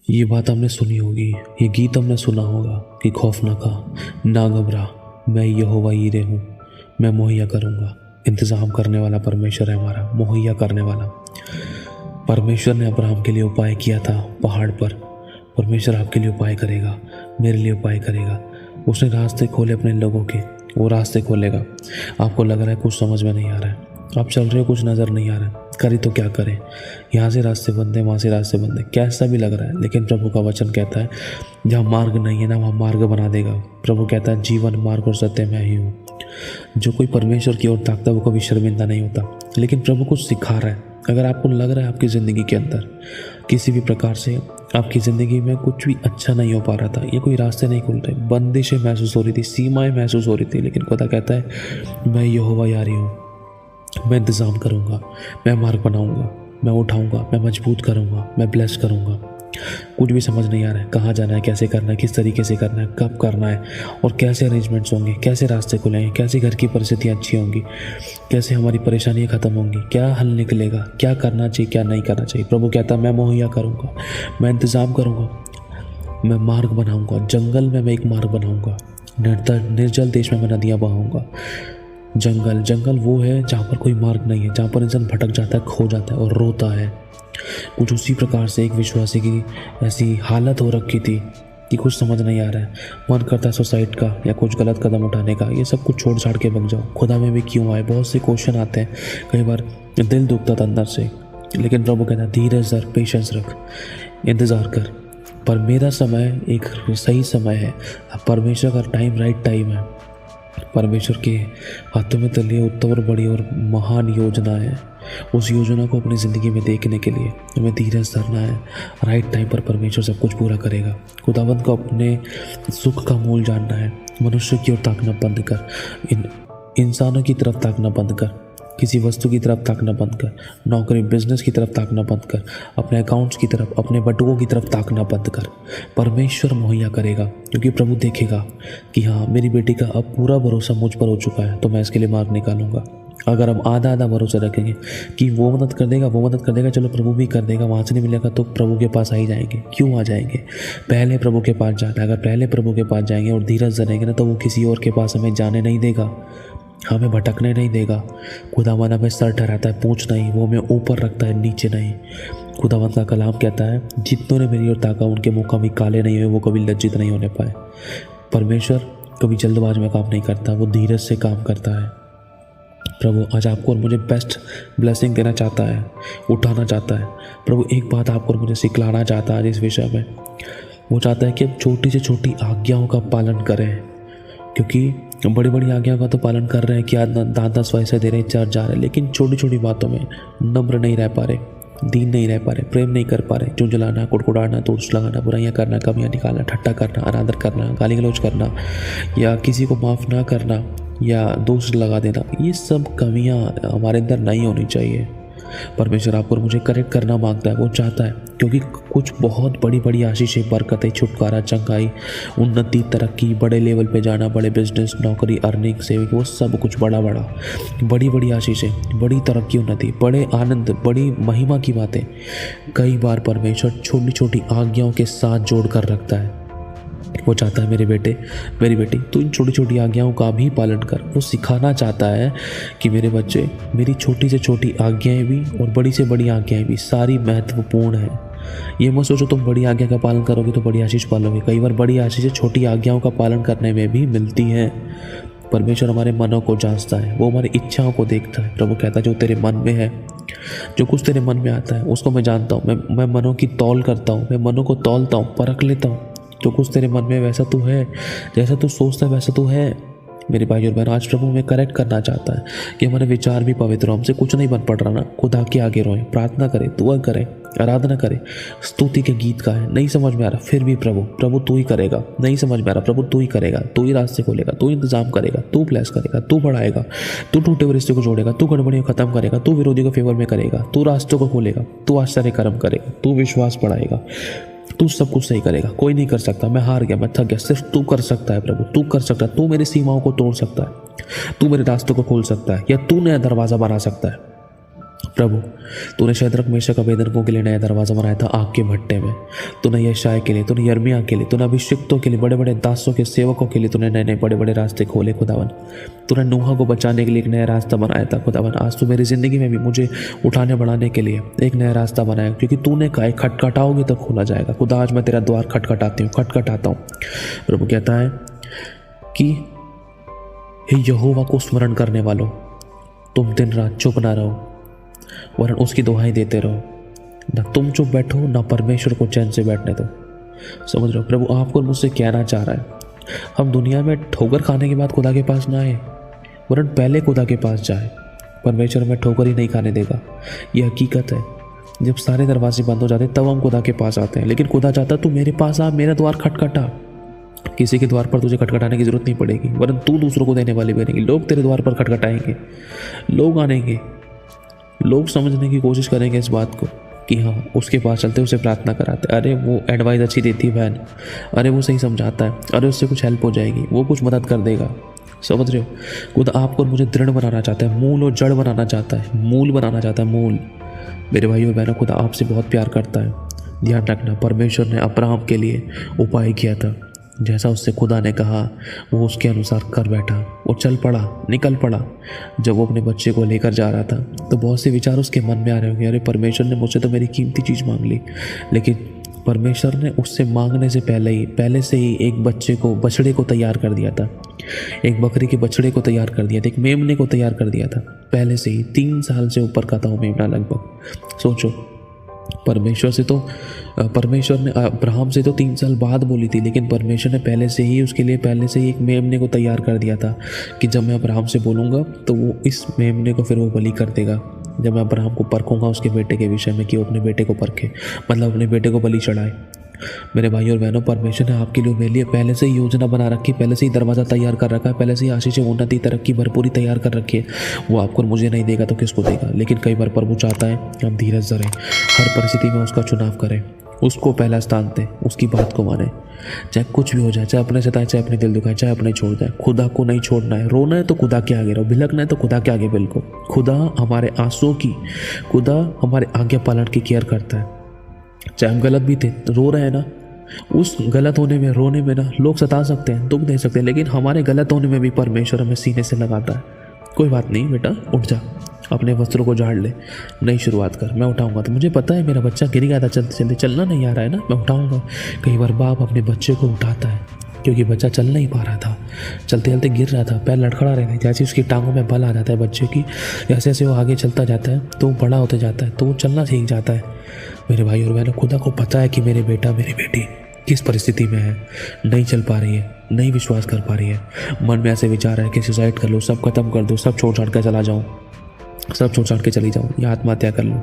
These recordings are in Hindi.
ये बात हमने सुनी होगी, ये गीत हमने सुना होगा कि खौफ ना खा, ना घबरा, मैं यहोवा यीरे हूँ, मैं मुहैया करूँगा। इंतज़ाम करने वाला परमेश्वर है हमारा, मुहैया करने वाला। परमेश्वर ने अब्राहम के लिए उपाय किया था पहाड़ पर। परमेश्वर आपके लिए उपाय करेगा, मेरे लिए उपाय करेगा। उसने रास्ते खोले अपने लोगों के, वो रास्ते खोलेगा। आपको लग रहा है कुछ समझ में नहीं आ रहा है, आप चल रहे हो कुछ नज़र नहीं आ रहा है, करें तो क्या करें, यहाँ से रास्ते बंद है, वहाँ से रास्ते बंद है, कैसा भी लग रहा है। लेकिन प्रभु का वचन कहता है जहाँ मार्ग नहीं है ना वहाँ मार्ग बना देगा। प्रभु कहता है जीवन मार्ग और सत्य मैं ही हूँ। जो कोई परमेश्वर की ओर ताकता है वो कभी शर्मिंदा नहीं होता। लेकिन प्रभु कुछ सिखा रहा है। अगर आपको लग रहा है आपकी ज़िंदगी के अंदर किसी भी प्रकार से आपकी ज़िंदगी में कुछ भी अच्छा नहीं हो पा रहा था, ये कोई रास्ते नहीं खुल रहे, बंदिशें महसूस हो रही थी, सीमाएं महसूस हो रही थी, लेकिन खुदा कहता है मैं यहोवा यारी हूँ, मैं इंतज़ाम करूँगा, मैं मार्ग बनाऊँगा, मैं उठाऊँगा, मैं मजबूत करूँगा, मैं ब्लेस करूँगा। कुछ भी समझ नहीं आ रहा है, कहाँ जाना है, कैसे करना है, किस तरीके से करना है, कब करना है और कैसे अरेंजमेंट्स होंगे, कैसे रास्ते खुलेंगे, कैसे घर की परिस्थितियाँ अच्छी होंगी, कैसे हमारी परेशानियाँ ख़त्म होंगी, क्या हल निकलेगा, क्या करना चाहिए, क्या नहीं करना चाहिए। प्रभु कहता है मैं मुहैया करूँगा, मैं इंतज़ाम करूँगा, मैं मार्ग बनाऊँगा। जंगल में मैं एक मार्ग बनाऊँगा, निर्जल देश में मैं नदियाँ बहाऊँगा। जंगल वो है जहाँ पर कोई मार्ग नहीं है, जहाँ पर इंसान भटक जाता है, खो जाता है और रोता है। कुछ उसी प्रकार से एक विश्वासी की ऐसी हालत हो रखी थी कि कुछ समझ नहीं आ रहा है, मन करता है सुसाइड का या कुछ गलत कदम उठाने का। ये सब कुछ छोड़ छाड़ के भाग जाओ, खुदा में भी क्यों आए। बहुत से क्वेश्चन आते हैं, कई बार दिल दुखता था अंदर से। लेकिन प्रभु कहता है धीरज धर, पेशेंस रख, इंतज़ार कर, पर मेरा समय एक सही समय है। परमेश्वर का टाइम राइट टाइम है। परमेश्वर के हाथों में तली उत्तम और बड़ी और महान योजना है। उस योजना को अपनी ज़िंदगी में देखने के लिए हमें धीरज धरना है। राइट टाइम पर परमेश्वर सब कुछ पूरा करेगा। खुदावंद को अपने सुख का मूल जानना है। मनुष्य की ओर ताकना बंद कर, इंसानों की तरफ ताकना बंद कर, किसी वस्तु की तरफ ताकना बंद कर, नौकरी बिजनेस की तरफ ताकना बंद कर, अपने अकाउंट्स की तरफ, अपने बटुओं की तरफ ताकना बंद कर। परमेश्वर मुहैया करेगा, क्योंकि प्रभु देखेगा कि हाँ मेरी बेटी का अब पूरा भरोसा मुझ पर हो चुका है, तो मैं इसके लिए मार्ग निकालूंगा। अगर हम आधा आधा भरोसा रखेंगे कि वो मदद कर देगा, वो मदद कर देगा, चलो प्रभु भी कर देगा, वहाँ से नहीं मिलेगा तो प्रभु के पास आ ही जाएंगे। क्यों आ जाएंगे? पहले प्रभु के पास जाना है। अगर पहले प्रभु के पास जाएंगे और धीरज धरेंगे ना, तो वो किसी और के पास हमें जाने नहीं देगा, हमें भटकने नहीं देगा। खुदावन हमें सर ठहराता है, पूंछ नहीं, वो हमें ऊपर रखता है, नीचे नहीं। खुदावन का कलाम कहता है जितनों ने मेरी ओर ताका उनके मुँह कभी काले नहीं हुए, वो कभी लज्जित नहीं होने पाए। परमेश्वर कभी जल्दबाज में काम नहीं करता, वो धीरज से काम करता है। प्रभु आज आपको और मुझे बेस्ट ब्लेसिंग देना चाहता है, उठाना चाहता है। प्रभु एक बात आपको और मुझे सिखलाना चाहता है इस विषय में। वो चाहता है कि हम छोटी से छोटी आज्ञाओं का पालन करें, क्योंकि बड़ी बड़ी आज्ञाओं का तो पालन कर रहे हैं कि आज दादा स्वयं दे रहे हैं, चर्च जा रहे हैं, लेकिन छोटी छोटी बातों में नम्र नहीं रह पा रहे, दीन नहीं रह पा रहे, प्रेम नहीं कर पा रहे। चुन जलाना, कुड़कुड़ाना, दोष लगाना, बुराइयाँ करना, कमियाँ निकालना, ठट्टा करना, अनादर करना, गाली गलौज करना, या किसी को माफ़ ना करना या दोष लगा देना, ये सब कमियाँ हमारे अंदर नहीं होनी चाहिए। परमेश्वर आपको और मुझे करेक्ट करना मांगता है, वो चाहता है, क्योंकि कुछ बहुत बड़ी बड़ी आशीषें, बरकतें, छुटकारा, चंगाई, उन्नति, तरक्की, बड़े लेवल पे जाना, बड़े बिजनेस, नौकरी, अर्निंग, सेविंग, वो सब कुछ बड़ा बड़ी बड़ी आशीषें, बड़ी तरक्की, उन्नति, बड़े आनंद, बड़ी महिमा की बातें कई बार परमेश्वर छोटी छोटी आज्ञाओं के साथ जोड़ कर रखता है। वो चाहता है मेरे बेटे, मेरी बेटी, तू इन छोटी छोटी आज्ञाओं का भी पालन कर। वो सिखाना चाहता है कि मेरे बच्चे, मेरी छोटी से छोटी आज्ञाएं भी और बड़ी से बड़ी आज्ञाएं भी सारी महत्वपूर्ण हैं। ये मत सोचो तुम बड़ी आज्ञा का पालन करोगे तो बड़ी आशीष पालोगे। कई बार बड़ी आशीष छोटी आज्ञाओं का पालन करने में भी मिलती हैं। परमेश्वर हमारे मनों को जांचता है, वो हमारी इच्छाओं को देखता है। प्रभु कहता है जो तेरे मन में है, जो कुछ तेरे मन में आता है उसको मैं जानता हूँ। मैं मनों की तौल करता हूँ, मैं मनों को तौलता हूँ, परख लेता हूँ। जो कुछ तेरे मन में वैसा तू है, जैसा तू सोचता है वैसा तू है। मेरे भाई और बहन, आज प्रभु हमें करेक्ट करना चाहता है कि हमारे विचार भी पवित्र हो, हमसे कुछ नहीं बन पड़ रहा ना। खुदा के आगे रोएं, प्रार्थना करें, दुआ करें, आराधना करें, स्तुति के गीत गाएं। नहीं समझ में आ रहा फिर भी प्रभु तू ही करेगा। नहीं समझ में आ रहा प्रभु तू ही करेगा, तू ही रास्ते खोलेगा, तू इंतजाम करेगा, तू ब्लेस करेगा, तू बढ़ाएगा, तू टूटे हुए रिश्ते को जोड़ेगा, तू गड़बड़ियों को खत्म करेगा, तू विरोधी को फेवर में करेगा, तू रास्तों को खोलेगा, तू आश्चर्य कर्म करेगा, तू विश्वास बढ़ाएगा, तू सब कुछ सही करेगा। कोई नहीं कर सकता, मैं हार गया, मैं थक गया, सिर्फ तू कर सकता है प्रभु, तू कर सकता है। तू मेरी सीमाओं को तोड़ सकता है, तू मेरे रास्तों को खोल सकता है, या तू नया दरवाज़ा बना सकता है। प्रभु, तूने शद्रक मेशक अबेदनगो के लिए नया दरवाज़ा बनाया था आग के भट्टे में। तूने यशायाह के लिए, तूने यिर्मयाह के लिए, तूने अभिषिक्तों के लिए, बड़े बड़े दासों के सेवकों के लिए तूने नए नए बड़े बड़े रास्ते खोले खुदावन। तूने नूह को बचाने के लिए एक नया रास्ता बनाया था खुदावन। आज तू मेरी ज़िंदगी में भी मुझे उठाने बढ़ाने के लिए एक नया रास्ता बनाया, क्योंकि तूने कहा खटखटाओगे तो खोला जाएगा। खुदा, आज मैं तेरा द्वार खटखटाता हूँ। प्रभु कहता है कि हे यहोवा को स्मरण करने वालों, तुम दिन रात चुप ना रहो, वरन उसकी दुहाई देते रहो। ना तुम चुप बैठो, ना परमेश्वर को चैन से बैठने दो। समझ रहे हो? प्रभु आपको मुझसे कहना चाह रहा है, हम दुनिया में ठोकर खाने के बाद खुदा के पास ना आए, वरन पहले खुदा के पास जाए। परमेश्वर हमें ठोकर ही नहीं खाने देगा, ये हकीकत है। जब सारे दरवाजे बंद हो जाते तब हम खुदा के पास आते हैं, लेकिन खुदा चाहता तू मेरे पास आ, मेरा द्वार खटखटा। किसी के द्वार पर तुझे खटखटाने की जरूरत नहीं पड़ेगी, वरन तू दूसरों को देने वाली बनेगी। लोग तेरे द्वार पर खटखटाएंगे, लोग आनेंगे, लोग समझने की कोशिश करेंगे इस बात को कि हाँ उसके पास चलते, उसे प्रार्थना कराते, अरे वो एडवाइस अच्छी देती है बहन, अरे वो सही समझाता है, अरे उससे कुछ हेल्प हो जाएगी, वो कुछ मदद कर देगा। समझ रहे हो? खुद आपको मुझे दृढ़ बनाना चाहता है, मूल और जड़ बनाना चाहता है, मूल बनाना चाहता है, मूल। मेरे भाइयों और बहनों, खुदा आपसे बहुत प्यार करता है। ध्यान रखना, परमेश्वर ने अब्राहम के लिए उपाय किया था, जैसा उससे खुदा ने कहा वो उसके अनुसार कर बैठा, वो चल पड़ा, निकल पड़ा। जब वो अपने बच्चे को लेकर जा रहा था तो बहुत से विचार उसके मन में आ रहे होंगे, अरे परमेश्वर ने मुझसे तो मेरी कीमती चीज़ मांग ली। लेकिन परमेश्वर ने उससे मांगने से पहले से ही एक बछड़े को तैयार कर दिया था, एक बकरी के बछड़े को तैयार कर दिया था, एक मेमने को तैयार कर दिया था पहले से ही। 3 साल से ऊपर का था वो मेमना लगभग। सोचो, परमेश्वर ने अब्राहम से तो 3 साल बाद बोली थी, लेकिन परमेश्वर ने पहले से ही एक मेमने को तैयार कर दिया था कि जब मैं अब्राहम से बोलूँगा तो वो इस मेमने को फिर वो बलि कर देगा। जब मैं अब्राहम को परखूँगा उसके बेटे के विषय में कि वो अपने बेटे को परखे, मतलब अपने बेटे को बलि चढ़ाए। मेरे भाई और बहनों, परमेश्वर ने आपके लिए मेरे लिए पहले से ही योजना बना रखी, पहले से ही दरवाज़ा तैयार कर रखा है, पहले से ही आशीष, उन्नति, तरक्की, भरपूरी तैयार कर रखी है। वो आपको मुझे नहीं देगा तो किसको देगा? लेकिन कई बार प्रभु चाहता है कि हम धीरज धरें, हर परिस्थिति में उसका चुनाव करें, उसको पहला स्थान दें, उसकी बात को माने, चाहे कुछ भी हो जाए, चाहे अपने सताए, चाहे अपने दिल दुखाए, चाहे अपने छोड़ जाए। खुदा को नहीं छोड़ना है। रोना है तो खुदा के आगे रहो, भिलकना है तो खुदा के आगे बिल्को। खुदा हमारे आंसुओं की, खुदा हमारे आज्ञा पालन की केयर करता है। चाहे हम गलत भी थे, रो रहे हैं ना, उस गलत होने में, रोने में ना लोग सता सकते हैं, दुख दे सकते हैं, लेकिन हमारे गलत होने में भी परमेश्वर हमें सीने से लगाता है। कोई बात नहीं बेटा, उठ जा, अपने वस्त्रों को झाड़ ले, नई शुरुआत कर, मैं उठाऊंगा। तो मुझे पता है मेरा बच्चा गिर गया था चलते चलते, चलना नहीं आ रहा है ना, मैं उठाऊंगा। कई बार बाप अपने बच्चे को उठाता है क्योंकि बच्चा चल नहीं पा रहा था, चलते चलते गिर रहा था, पैर लड़खड़ा रहे थे। जैसे उसकी टांगों में बल आ जाता है बच्चे की, जैसे जैसे वो आगे चलता जाता है तो वो बड़ा होता जाता है, तो वो चलना सीख जाता है। मेरे भाई और बहनों, खुदा को पता है कि मेरे बेटा मेरी बेटी किस परिस्थिति में है, नहीं चल पा रही है, नहीं विश्वास कर पा रही है, मन में ऐसे विचार है कि सुसाइड कर लो, सब खत्म कर दो, सब छोड़ छाड़ कर चला जाऊँ, सब छोड़ छाड़ के चली जाऊँ, या आत्महत्या कर लूँ,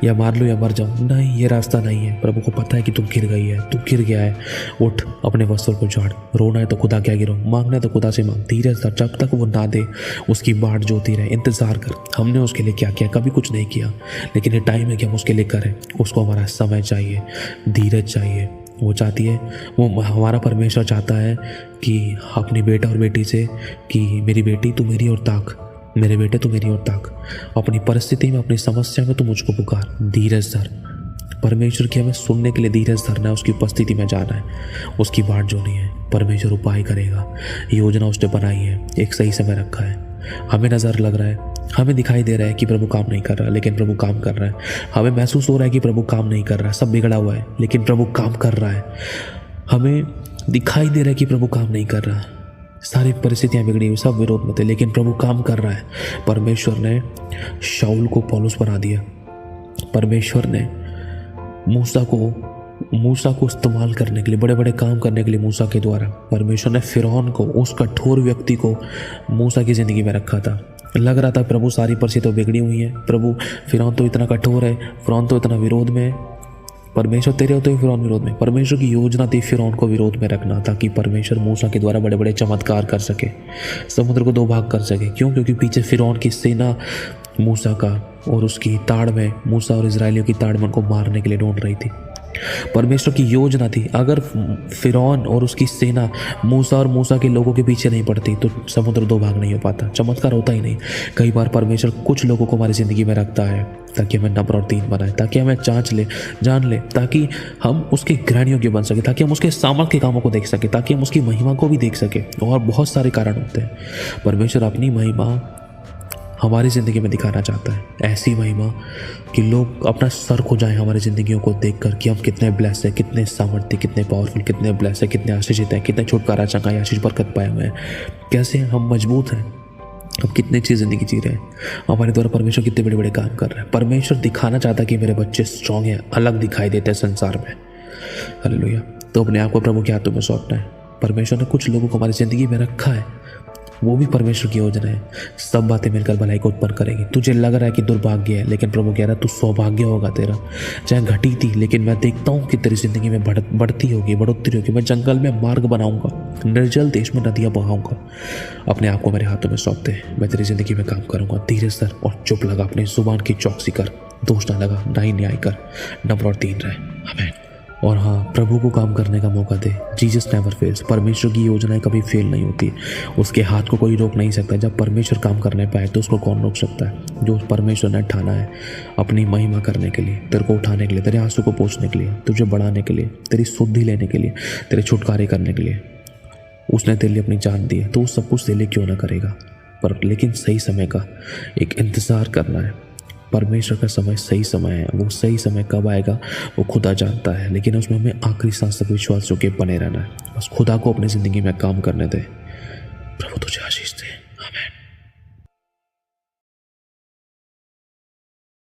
या मार लूँ, या मर जाऊँ। नहीं, ये रास्ता नहीं है। प्रभु को पता है कि तुम गिर गई है, तू गिर गया है। उठ, अपने वस्त्रों को झाड़, रोना है तो खुदा के आगे रो, मांगना है तो खुदा से मांग, धीरज धर, जब तक वो ना दे उसकी बाट जोती रहे, इंतजार कर। हमने उसके लिए क्या किया? कभी कुछ नहीं किया, लेकिन ये टाइम है कि हम उसके लिए करें। उसको हमारा समय चाहिए, धीरज चाहिए। वो चाहती है, वो हमारा परमेश्वर चाहता है कि अपनी बेटा और बेटी से कि मेरी बेटी तू मेरी ओर ताक, मेरे बेटे तू मेरी ओर ताक, अपनी परिस्थिति में, अपनी समस्या में तू मुझको पुकार, धीरज धर। परमेश्वर की हमें सुनने के लिए धीरज धरना है, उसकी उपस्थिति में जाना है, उसकी बाट जोनी है। परमेश्वर उपाय करेगा, योजना उसने बनाई है, एक सही समय रखा है। हमें नज़र लग रहा है, हमें दिखाई दे रहा है कि प्रभु काम नहीं कर रहा, लेकिन प्रभु काम कर रहा है। हमें महसूस हो रहा है कि प्रभु काम नहीं कर रहा, सब बिगड़ा हुआ है, लेकिन प्रभु काम कर रहा है। हमें दिखाई दे रहा है कि प्रभु काम नहीं कर रहा, सारी परिस्थितियां बिगड़ी हुई, सब विरोध में थे, लेकिन प्रभु काम कर रहा है। परमेश्वर ने शाऊल को पौलुस बना दिया। परमेश्वर ने मूसा को इस्तेमाल करने के लिए, बड़े बड़े काम करने के लिए मूसा के द्वारा, परमेश्वर ने फिरौन को, उस कठोर व्यक्ति को मूसा की ज़िंदगी में रखा था। लग रहा था प्रभु सारी परिस्थितियां बिगड़ी हुई हैं, प्रभु फिरौन तो इतना कठोर है, फिरौन तो इतना विरोध में है, परमेश्वर तेरे होते हुए फिरौन विरोध में। परमेश्वर की योजना थी फिरौन को विरोध में रखना, ताकि परमेश्वर मूसा के द्वारा बड़े बड़े चमत्कार कर सके, समुद्र को 2 भाग कर सके। क्यों? क्योंकि पीछे फिरौन की सेना मूसा का और उसकी ताड़ में, मूसा और इजरायलियों की ताड़ में उनको मारने के लिए ढूंढ रही थी। परमेश्वर की योजना थी। अगर फिरौन और उसकी सेना मूसा और मूसा के लोगों के पीछे नहीं पड़ती तो समुद्र दो भाग नहीं हो पाता, चमत्कार होता ही नहीं। कई बार परमेश्वर कुछ लोगों को हमारी ज़िंदगी में रखता है ताकि हमें नंबर और 3 बनाए, ताकि हमें जान ले, ताकि हम उसके ग्रहण योग्य बन सके, ताकि हम उसके सामर्थ के कामों को देख सके, ताकि हम उसकी महिमा को भी देख सके। और बहुत सारे कारण होते हैं। परमेश्वर अपनी महिमा हमारी ज़िंदगी में दिखाना चाहता है, ऐसी महिमा कि लोग अपना सर खो जाएं हमारी ज़िंदगियों को देखकर कि हम कितने ब्लेस हैं, कितने सामर्थ्य, कितने पावरफुल, कितने ब्लेस हैं, कितने आशीषित हैं, कितने छुटकारा चंगाई आशीष बरकत पाए हुए हैं, कैसे हम मजबूत हैं, हम कितनी अच्छी ज़िंदगी जी रहे हैं, हमारे द्वारा परमेश्वर कितने बड़े बड़े काम कर रहे हैं। परमेश्वर दिखाना चाहता है कि मेरे बच्चे स्ट्रांग हैं, अलग दिखाई देते हैं संसार में। हालेलुया। तो अपने आप को प्रभु के हाथों में सौंपना है। परमेश्वर ने कुछ लोगों को हमारी ज़िंदगी में रखा है, वो भी परमेश्वर की योजना है। सब बातें मिलकर भलाई को उत्पन्न करेगी। तुझे लग रहा है कि दुर्भाग्य है, लेकिन प्रभु कह रहा है तू सौभाग्य होगा तेरा। चाहे घटी थी, लेकिन मैं देखता हूँ कि तेरी जिंदगी में बढ़ती होगी, बढ़ोतरी होगी। मैं जंगल में मार्ग बनाऊंगा, निर्जल देश में नदियाँ बहाऊंगा। अपने आप को मेरे हाथों में सौंप दे। मैं तेरी जिंदगी में काम करूंगा। धीरज धर और चुप लगा, अपनी जुबान की चौकसी कर, दोष ना लगा, ना ही न्याय कर, नंबर और 3 रहे। आमीन। और हाँ, प्रभु को काम करने का मौका दे। Jesus never fails. परमेश्वर की योजनाएं कभी फेल नहीं होती। उसके हाथ को कोई रोक नहीं सकता। जब परमेश्वर काम करने पाए तो उसको कौन रोक सकता है। जो परमेश्वर ने ठाना है अपनी महिमा करने के लिए, तेरे को उठाने के लिए, तेरे आंसू को पोंछने के लिए, तुझे बढ़ाने के लिए, तेरी शुद्धि लेने के लिए, तेरे छुटकारे करने के लिए उसने तेरे लिए अपनी जान दी है, तो वो सब कुछ तेरे लिए क्यों ना करेगा। पर लेकिन सही समय का एक इंतज़ार करना है। परमेश्वर का समय सही समय है। वो सही समय कब आएगा वो खुदा जानता है, लेकिन उसमें हमें आखिरी सांस तक विश्वास जो के बने रहना है। बस खुदा को अपनी ज़िंदगी में काम करने दे। प्रभु तुझे आशीष